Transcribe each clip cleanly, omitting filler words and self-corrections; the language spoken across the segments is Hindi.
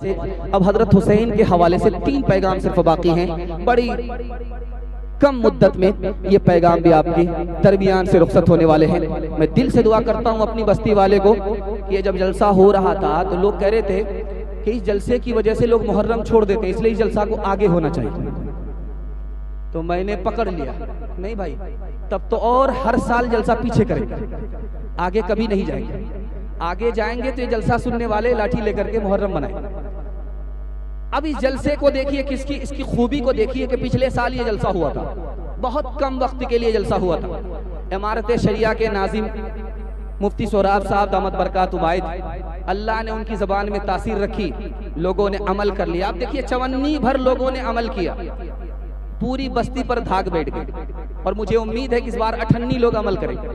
से अब हजरत हुसैन के हवाले से 3 पैगाम सिर्फ बाकी हैं। बड़ी कम मुद्दत में ये पैगाम भी आपकी दरमियान से रुखसत होने वाले हैं। मैं दिल से दुआ करता हूँ अपनी बस्ती वाले को कि ये जब जलसा हो रहा था तो लोग कह रहे थे कि इस जलसे की वजह से लोग मुहर्रम छोड़ देते, इसलिए इस जलसा को आगे होना चाहिए। तो मैंने पकड़ लिया, नहीं भाई, तब तो और हर साल जलसा पीछे करेंगे, आगे कभी नहीं जाएंगे। आगे जाएंगे तो ये जलसा सुनने वाले लाठी लेकर के मुहर्रम बनाए। अब इस जलसे को देखिए, किसकी इसकी खूबी को देखिए कि पिछले साल ये जलसा हुआ था, बहुत कम वक्त के लिए जलसा हुआ था। इमारत शरिया के नाजिम मुफ्ती सोहराब साहब दामत बरकात उबाइद, अल्लाह ने उनकी ज़बान में तासीर रखी, लोगों ने अमल कर लिया। आप देखिए चवन्नी भर लोगों ने अमल किया, पूरी बस्ती पर धाक बैठ गई। और मुझे उम्मीद है कि इस बार 98 लोग अमल करेंगे।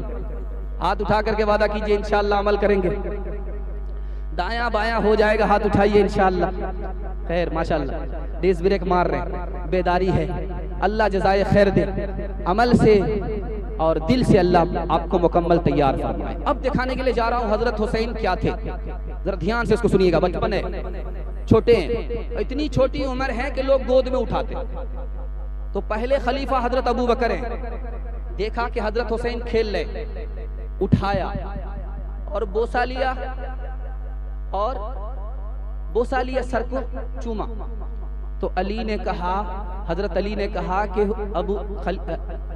हाथ उठा करके वादा कीजिए इंशाअल्लाह अमल करेंगे। दायां बायां हो जाएगा, हाथ उठाइए इंशाअल्लाह। खैर माशाअल्लाह डेज ब्रेक मार रहे हैं, बेदारी है। अल्लाह जज़ाए खैर दे, अमल से और दिल से अल्लाह आपको मुकम्मल तैयार फरमाए। अब दिखाने के लिए जा रहा हूँ हजरत हुसैन क्या थे, जरा ध्यान से इसको सुनिएगा। बचपन है, छोटे हैं, इतनी छोटी उम्र है कि लोग गोद में उठाते। तो पहले खलीफा हजरत अबू बकर हैं, देखा कि हजरत हुसैन खेल रहे, उठाया और बोसा लिया, और बोसा लिया, सर को चूमा। तो अली ने कहा, हजरत अली ने कहा कि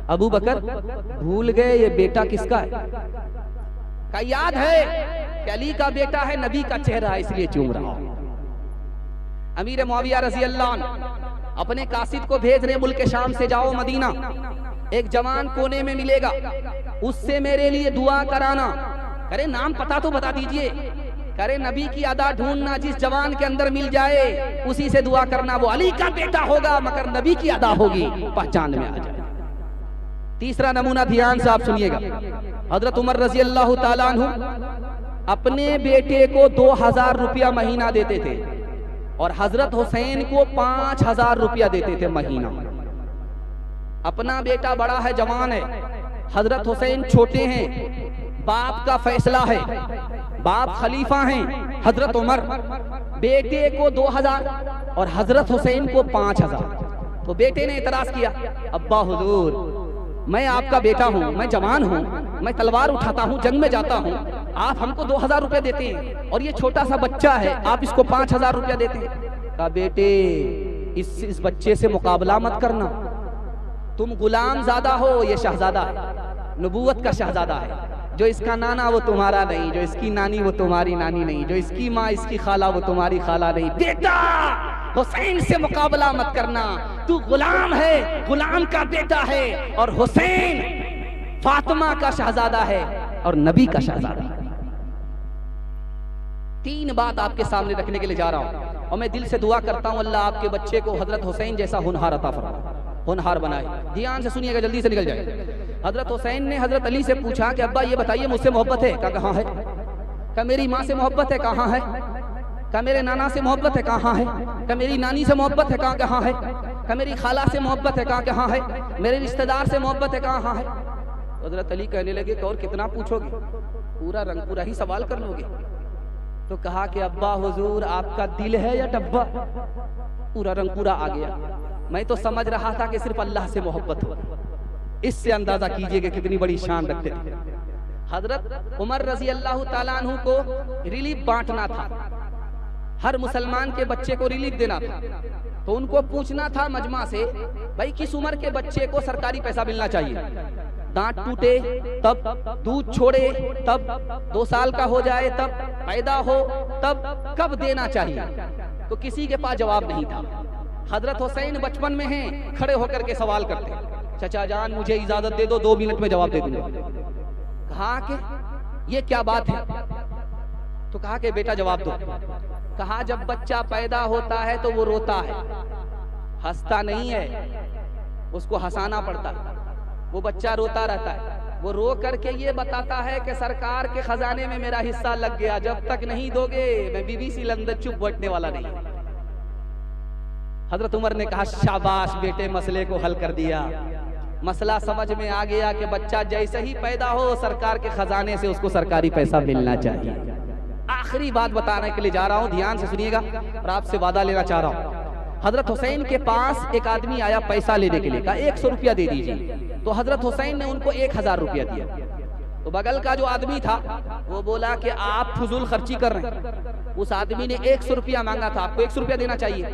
अबू बकर भूल गए ये बेटा किसका है? का याद है कि अली का बेटा है, नबी का चेहरा है, इसलिए चूम रहा हूं। अमीर मुआविया रज़ी अल्लाह अन्हु अपने कासिद को भेज रहे मुल्क शाम से, जाओ मदीना, एक जवान कोने में मिलेगा, उससे मेरे लिए दुआ कराना। करे नाम पता तो बता दीजिए। करे नबी की अदा ढूंढना, जिस जवान के अंदर मिल जाए उसी से दुआ करना, वो अली का बेटा होगा मगर नबी की अदा होगी, पहचान में आ जाए। तीसरा नमूना ध्यान से आप सुनिएगा। हजरत उमर रजी अल्लाह ताला अन्हु अपने बेटे को 2000 रुपया महीना देते थे और हजरत हुसैन को 5000 रुपया देते थे महीना। अपना बेटा बड़ा है, जवान है, हजरत हुसैन छोटे हैं, बाप का फैसला है, बाप खलीफा हैं हजरत उमर, बेटे को 2000 और हजरत हुसैन को 5000। तो बेटे ने इतराज किया, अब्बा हुजूर मैं आपका बेटा हूँ, मैं जवान हूँ, मैं तलवार उठाता हूँ, जंग में जाता हूँ, आप हमको 2000 रुपया देते हैं और ये छोटा सा बच्चा है, आप इसको 5000 रुपया देते हैं। कहा बेटे इस बच्चे से मुकाबला मत करना, तुम गुलाम ज्यादा हो, ये शहजादा है, नबूवत का शहजादा है। जो इसका नाना वो तुम्हारा नहीं, जो इसकी नानी वो तुम्हारी नानी नहीं, जो इसकी माँ इसकी खाला वो तुम्हारी खाला नहीं। बेटा हुसैन से मुकाबला मत करना, तू गुलाम है, गुलाम का बेटा है, और हुसैन फातिमा का शहजादा है और नबी का शहजादा है। 3 बात आपके सामने रखने के लिए जा रहा हूं और मैं दिल से दुआ करता हूं अल्लाह आपके बच्चे को हजरत हुसैन जैसा होनहार अता फरमाए, होनहार बनाए। ध्यान से सुनिएगा, जल्दी से निकल जाए। हजरत हुसैन ने हजरत अली से पूछा कि अब्बा ये बताइए मुझसे मोहब्बत है? कहाँ है? क्या मेरी माँ से मोहब्बत है? कहाँ है? क्या मेरे नाना से मोहब्बत है? कहाँ है? क्या मेरी नानी से मोहब्बत है? कहाँ है? क्या मेरी खाला से मोहब्बत है? कहाँ है? मेरे रिश्तेदार से मोहब्बत है? कहाँ है? हजरत अली कहने लगे कि और कितना पूछोगे, पूरा रंगपूरा ही सवाल कर लोगे? तो कहा कि अब्बा हुजूर आपका दिल है या डब्बा? पूरा रंगपूरा आ गया। मैं तो समझ रहा था कि सिर्फ अल्लाह से मोहब्बत हो। इससे अंदाजा कीजिए कि कितनी बड़ी शान रखते थे। हजरत उमर रजी अल्लाह ताला अन्हु को रिलीफ बांटना था, हर मुसलमान के बच्चे को रिलीफ देना था। तो उनको पूछना था मजमा से, भाई किस उम्र के बच्चे को सरकारी पैसा मिलना चाहिए? दांत टूटे तब, दूध छोड़े तब, 2 साल का हो जाए तब, पैदा हो तब, कब देना चाहिए? तो किसी के पास जवाब नहीं था। हजरत हुसैन बचपन में हैं, खड़े होकर के सवाल करते, चचा जान मुझे इजाजत दे दो, 2 मिनट में जवाब दे दूंगा। कहा कि ये क्या बात है? तो कहा कि बेटा जवाब दो। कहा जब बच्चा पैदा होता है तो वो रोता है, हंसता नहीं है, उसको हंसाना पड़ता है। वो बच्चा रोता रहता है, वो रो करके ये बताता है कि सरकार के खजाने में मेरा हिस्सा लग गया, जब तक नहीं दोगे मैं BBC लंदन चुप बैठने वाला नहीं। हजरत उमर ने कहा शाबाश बेटे, मसले को हल कर दिया। मसला समझ में आ गया कि बच्चा जैसे ही पैदा हो सरकार के खजाने से उसको सरकारी पैसा मिलना चाहिए। आखिरी बात बताने के लिए जा रहा हूँ, ध्यान से सुनिएगा और आपसे वादा लेना चाह रहा हूँ। हजरत हुसैन के पास एक आदमी आया पैसा लेने के लिए, कहा 100 रुपया दे दीजिए। तो हजरत हुसैन ने उनको 1000 रुपया दिया। तो बगल का जो आदमी था वो बोला कि आप फजूल खर्ची कर रहे हैं। उस आदमी ने 100 रुपया मांगा था, आपको 100 रुपया देना चाहिए,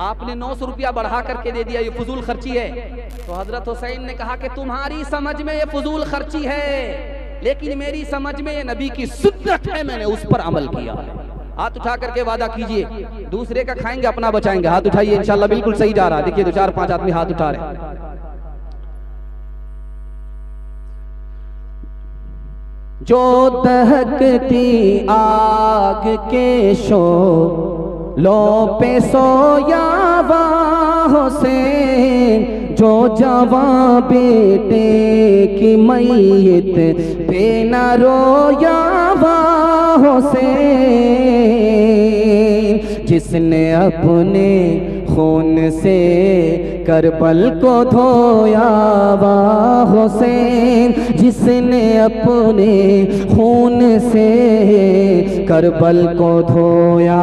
आपने 900 रुपया बढ़ा करके दे दिया, ये फजूल खर्ची है। तो हजरत हुसैन ने कहा कि तुम्हारी समझ में ये फजूल खर्ची है, लेकिन मेरी समझ में ये नबी की सुन्नत है, मैंने उस पर अमल किया। हाथ उठा करके वादा कीजिए, दूसरे का खाएंगे अपना बचाएंगे। हाथ उठाइए, इंशाल्लाह बिल्कुल सही जा रहा है। देखिए 2-4-5 आदमी हाथ उठा रहे हैं। जो दहकती आग के शोलों पे सोया हुसैन, जो जवां बेटे की मैयत पे न रोया हुसैन, जिसने अपने खून से करबल को धोया वा हुसैन, जिसने अपने खून से करबल को धोया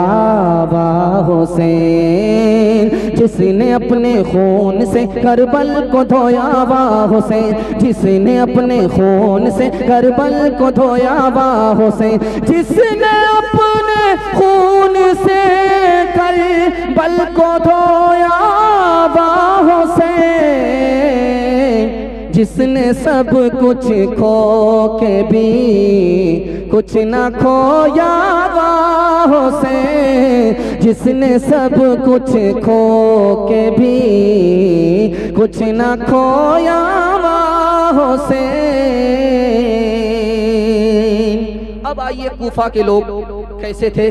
वा हुसैन, जिसने अपने खून से करबल को धोया वा हुसैन, जिसने अपने खून से करबल को धोया वा हुसैन, जिसने अपने खून से करबल को धोया वा हुसैन, जिसने सब कुछ खो के भी कुछ न खोया वा हुसैन, जिसने सब कुछ खो के भी कुछ न खोया वा हुसैन। अब आइए कूफा के लोग कैसे थे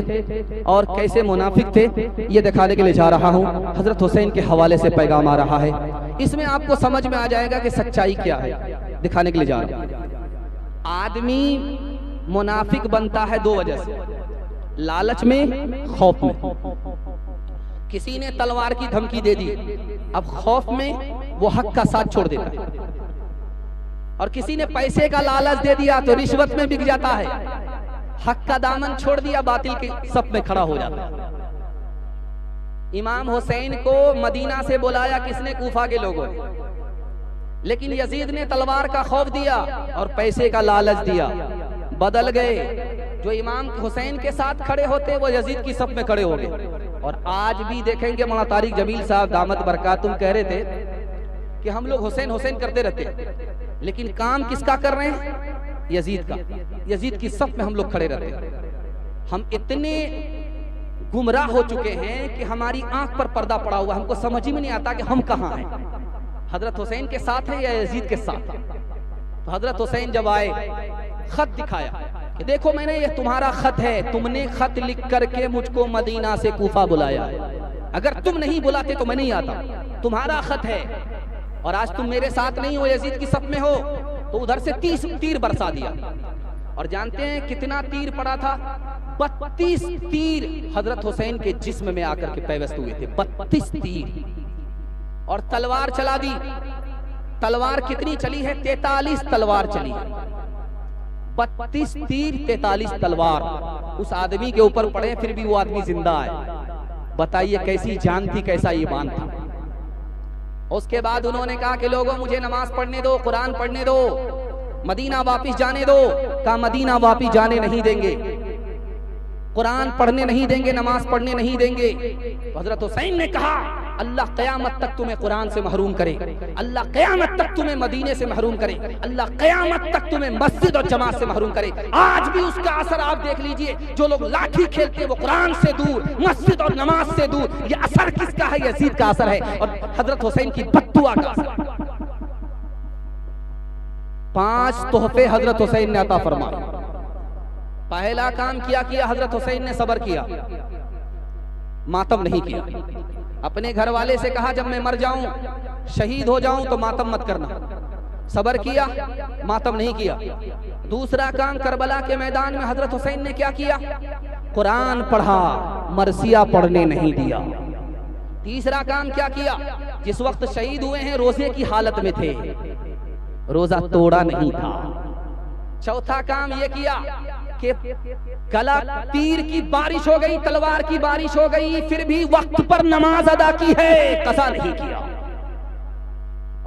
और कैसे मुनाफिक थे, ये दिखाने के लिए जा रहा हूँ। हजरत हुसैन के हवाले से पैगाम आ रहा है, इसमें आपको समझ में आ जाएगा कि सच्चाई क्या है, दिखाने के लिए जा रहा हूँ। आदमी मुनाफिक बनता है 2 वजह से, लालच में, खौफ में। किसी ने तलवार की धमकी दे दी, अब खौफ में वो हक का साथ छोड़ देता है, और किसी ने पैसे का लालच दे दिया तो रिश्वत में बिक जाता है, हक का दामन छोड़ दिया, बातिल के सफ में खड़ा हो जाता है। इमाम हुसैन को मदीना से बुलाया किसने? कूफा के लोगों ने, लेकिन यजीद ने तलवार का खौफ दिया और पैसे का लालच दिया, बदल गए। जो इमाम हुसैन के साथ खड़े होते वो यजीद की सफ में खड़े हो गए। और आज भी देखेंगे मौलाना तारिक जमील साहब दामत बरकातुम कह रहे थे कि हम लोग हुसैन हुसैन करते रहते, लेकिन काम किसका कर रहे हैं? यजीद का। यजीद की सफ में हम लोग खड़े रहते हैं। हम इतने गुमराह हो चुके हैं कि हमारी आंख पर पर्दा पड़ा हुआ, हमको समझ ही में नहीं आता कि हम कहाँ हैं, हजरत हुसैन के साथ है या यजीद के साथ। तो हजरत हुसैन जब आए, खत दिखाया कि देखो मैंने, ये तुम्हारा खत है, तुमने खत लिख करके मुझको मदीना से कूफा बुलाया है, अगर तुम नहीं बुलाते तो मैं नहीं आता, तुम्हारा खत है और आज तुम मेरे साथ नहीं हो, यजीद की सफ में हो। तो उधर से 30 तीर बरसा दिया, और जानते हैं कितना तीर पड़ा था? 32 तीर हजरत हुसैन के जिस्म में आकर के पैवस्त हुए थे, 32 तीर। और तलवार चला दी। तलवार कितनी चली है? 43 तलवार चली है। 32 तीर 43 तलवार उस आदमी के ऊपर पड़े, फिर भी वो आदमी जिंदा है। बताइए कैसी जान थी, कैसा ईमान था। उसके बाद उन्होंने कहा कि लोगों मुझे नमाज पढ़ने दो, कुरान पढ़ने दो, मदीना वापिस जाने दो। कहा मदीना वापिस जाने नहीं देंगे, कुरान पढ़ने नहीं देंगे, नमाज पढ़ने नहीं देंगे। तो हजरत हुसैन ने कहा अल्लाह क़यामत तक तुम्हें कुरान से महरूम करे, अल्लाह क़यामत तक तुम्हें मदीने से महरूम करे, अल्लाह क़यामत तक तुम्हें मस्जिद और जमात से महरूम करे। आज भी उसका असर आप देख लीजिए, जो लोग लाठी खेलते हैं वो कुरान से दूर, मस्जिद और नमाज से दूर। ये असर किसका है? यजीद का असर है और हजरत हुसैन की बद्दुआ का असर। 5 तोहफे हजरत हुसैन ने अता फरमाए। पहला काम किया हजरत हुसैन ने सबर किया, मातम नहीं किया। अपने घर वाले से कहा जब मैं मर जाऊं, शहीद हो जाऊं तो मातम मत करना। सबर किया, मातम नहीं किया। दूसरा काम, करबला के मैदान में हजरत हुसैन ने क्या किया? कुरान पढ़ा, मरसिया पढ़ने नहीं दिया। तीसरा काम क्या किया? जिस वक्त शहीद हुए हैं रोजे की हालत में थे, रोजा तोड़ा नहीं था। चौथा काम यह किया कि कला तीर की बारिश हो गई, तलवार की बारिश हो गई, फिर भी वक्त पर नमाज अदा की है, कसा नहीं किया।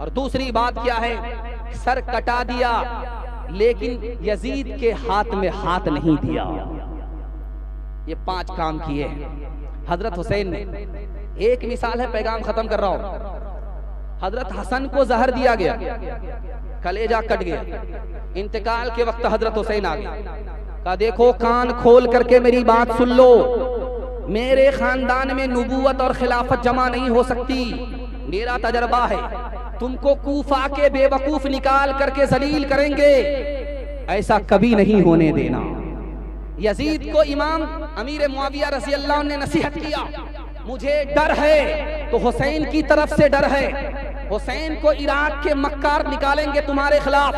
और दूसरी बात क्या है, सर कटा दिया लेकिन यजीद के हाथ में हाथ नहीं दिया। ये 5 काम किए हजरत हुसैन ने। एक मिसाल है, पैगाम खत्म कर रहा हूं। हजरत हसन को जहर दिया गया, कलेजा कट गया, इंतकाल के वक्त हजरत हुसैन आ गए, कहा देखो कान खोल करके मेरी बात सुन लो, मेरे खानदान में नबूवत और खिलाफत जमा नहीं हो सकती, मेरा तजर्बा है, तुमको कूफा के बेवकूफ निकाल करके जलील करेंगे, ऐसा कभी नहीं होने देना। यजीद को इमाम अमीर मुआविया रज़ी अल्लाह ने नसीहत किया, मुझे डर है तो हुसैन की तरफ से डर है, हुसैन को इराक के मक्कार निकालेंगे तुम्हारे खिलाफ,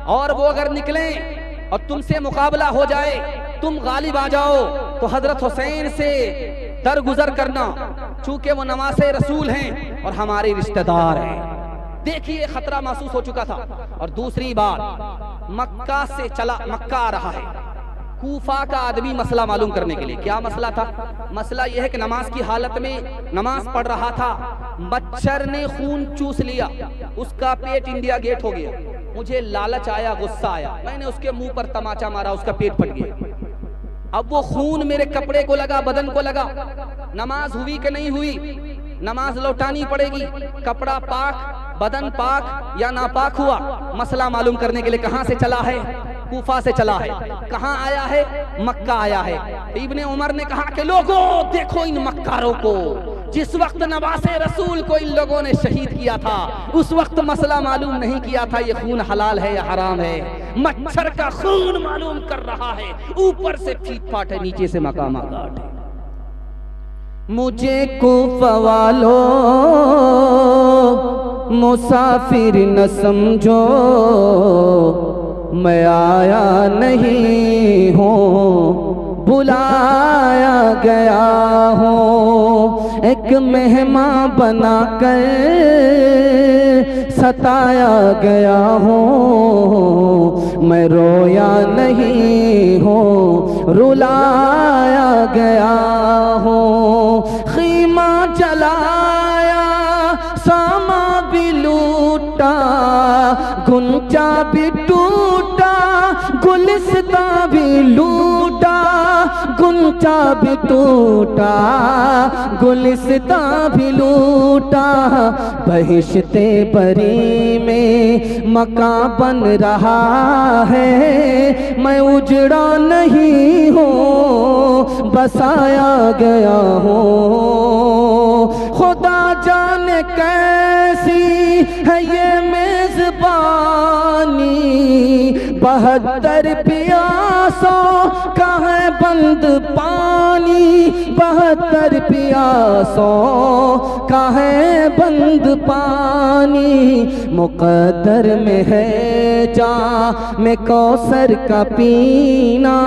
और वो अगर निकलें और तुमसे मुकाबला हो जाए, तुम गालिब आ जाओ, तो हजरत हुसैन से दरगुजर करना, चूंकि वो नवासे रसूल हैं और हमारे रिश्तेदार हैं। देखिए खतरा महसूस हो चुका था। और दूसरी बात, मक्का से चला, मक्का आ रहा है, कूफा का आदमी मसला मालूम करने के लिए। क्या मसला था? मसला यह है कि नमाज की हालत में नमाज पढ़ रहा था, मच्छर ने खून चूस लिया, उसका पेट इंडिया गेट हो गया, मुझे लालच आया, गुस्सा आया, मैंने उसके मुंह पर तमाचा मारा, उसका पेट फट गया। अब वो खून मेरे कपड़े को लगा, बदन को लगा, नमाज हुई कि नहीं हुई? नमाज लौटानी पड़ेगी। कपड़ा पाक, बदन पाक या नापाक हुआ? मसला मालूम करने के लिए कहां से चला है? कूफा से चला है। कहां आया है? मक्का आया है। इब्ने उमर ने कहा कि लोगों देखो इन मक्कारों को, जिस वक्त नवासे रसूल को इन लोगों ने शहीद किया था, उस वक्त मसला मालूम नहीं किया था ये खून हलाल है या हराम है। मच्छर का खून मालूम कर रहा है, ऊपर से फीट फाट है, नीचे से मकामा घाट है। मुझे कूफा वालों मुसाफिर न समझो, मैं आया नहीं हूँ, बुलाया गया हूँ, एक मेहमान बना कर सताया गया हूँ, मैं रोया नहीं हूँ, रुलाया गया हूँ। खीमा जलाया, सामा भी लूटा, गुंचा भी टूटा, गुलिस्तां भी लूटा, गुंचा भी टूटा, गुलिस्तां भी लूटा, बहिश्ते बरी में मकान बन रहा है, मैं उजड़ा नहीं हूँ, बसाया गया हूँ। खुदा जाने कैसी है ये मेजबानी, 72 प्यासों का है बंद पानी, 72 प्यासों का है बंद पानी, मुक़द्दर में है जा में कौसर का पीना,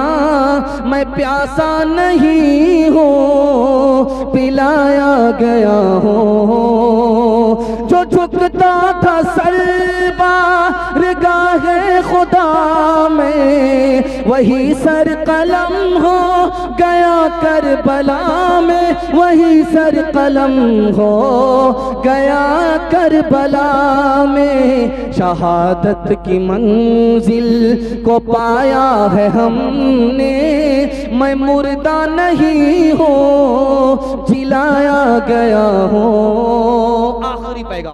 मैं प्यासा नहीं हूँ, पिलाया गया हूँ। जो झुकता था सरबार गाहे खुदा में, वही सर कलम हो गया करबला में, वही सर कलम हो गया करबला में। शहादत की मंजिल को पाया है हमने, मैं मुर्दा नहीं हूँ, जिलाया गया हूँ। आखिरी पैगाम।